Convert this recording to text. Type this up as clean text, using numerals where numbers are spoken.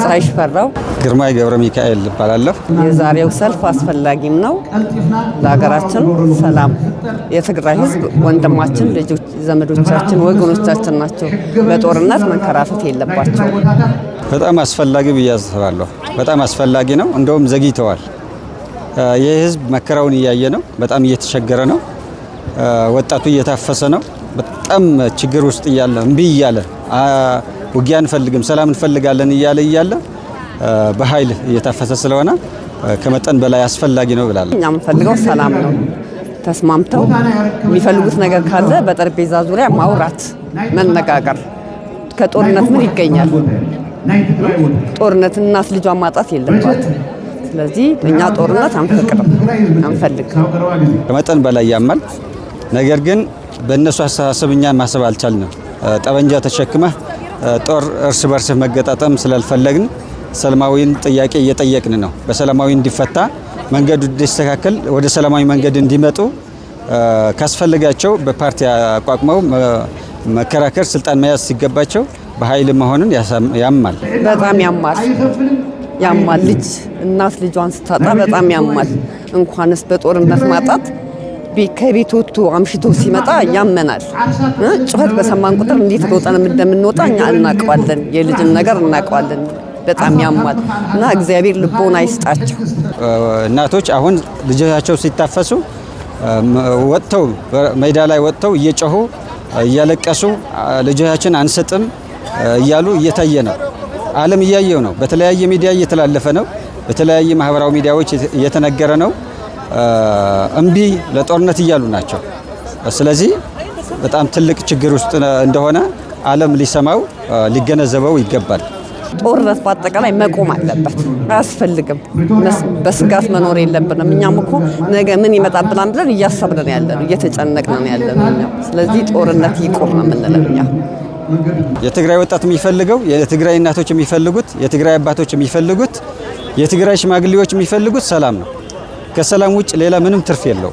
ፀሐይ ሽፈራው ግርማይ ገብረ ሚካኤል እባላለሁ። የዛሬው ሰልፍ አስፈላጊም ነው ለሀገራችን ሰላም። የትግራይ ሕዝብ ወንድማችን፣ ልጆች፣ ዘመዶቻችን፣ ወገኖቻችን ናቸው። በጦርነት መንከራተት የለባቸው። በጣም አስፈላጊ ብዬ አስባለሁ። በጣም አስፈላጊ ነው። እንደውም ዘግይተዋል። ይህ ሕዝብ መከራውን እያየ ነው። በጣም እየተቸገረ ነው። ወጣቱ እየታፈሰ ነው። በጣም ችግር ውስጥ እያለ እምቢ እያለ ውጊያ እንፈልግም ሰላም እንፈልጋለን እያለ በኃይል እየታፈሰ ስለሆነ ከመጠን በላይ አስፈላጊ ነው ብላለሁ። እኛ የምንፈልገው ሰላም ነው። ተስማምተው የሚፈልጉት ነገር ካለ በጠረጴዛ ዙሪያ ማውራት፣ መነጋገር። ከጦርነት ምን ይገኛል? ጦርነትና ልጇን ማጣት የለባት። ስለዚህ እኛ ጦርነት አንፈልግም። ከመጠን በላይ ያማል። ነገር ግን በእነሱ አስተሳሰብ እኛ ማሰብ አልቻልንም። ጠበንጃ ተሸክመህ ጦር እርስ በርስ መገጣጠም ስላልፈለግን ሰላማዊን ጥያቄ እየጠየቅን ነው። በሰላማዊ እንዲፈታ መንገዱ እንዲስተካከል ወደ ሰላማዊ መንገድ እንዲመጡ ካስፈልጋቸው በፓርቲ አቋቁመው መከራከር ስልጣን መያዝ ሲገባቸው በኃይል መሆኑን ያማል። በጣም ያማል። ልጅ እናት ልጇን ስታጣ በጣም ያማል። እንኳንስ በጦርነት ማጣት ከቤት ወጥቶ አምሽቶ ሲመጣ ያመናል። ጩኸት በሰማን ቁጥር እንዴት ሮጠን እንደምንወጣ እኛ እናውቀዋለን። የልጅን ነገር እናውቀዋለን። በጣም ያማል እና እግዚአብሔር ልቦና ይስጣቸው። እናቶች አሁን ልጆቻቸው ሲታፈሱ ወጥተው ሜዳ ላይ ወጥተው እየጮሁ እያለቀሱ ልጆቻችን አንሰጥም እያሉ እየታየ ነው። ዓለም እያየው ነው። በተለያየ ሚዲያ እየተላለፈ ነው። በተለያየ ማህበራዊ ሚዲያዎች እየተነገረ ነው። እምቢ ለጦርነት እያሉ ናቸው። ስለዚህ በጣም ትልቅ ችግር ውስጥ እንደሆነ ዓለም ሊሰማው ሊገነዘበው ይገባል። ጦርነት በአጠቃላይ መቆም አለበት። አያስፈልግም። በስጋት መኖር የለብንም። እኛም እኮ ነገ ምን ይመጣብናል ብለን እያሰብን ያለነው እየተጨነቅን ያለነው። ስለዚህ ጦርነት ይቆም ነው የምንለው እኛ። የትግራይ ወጣት የሚፈልገው፣ የትግራይ እናቶች የሚፈልጉት፣ የትግራይ አባቶች የሚፈልጉት፣ የትግራይ ሽማግሌዎች የሚፈልጉት ሰላም ነው። ከሰላም ውጭ ሌላ ምንም ትርፍ የለው።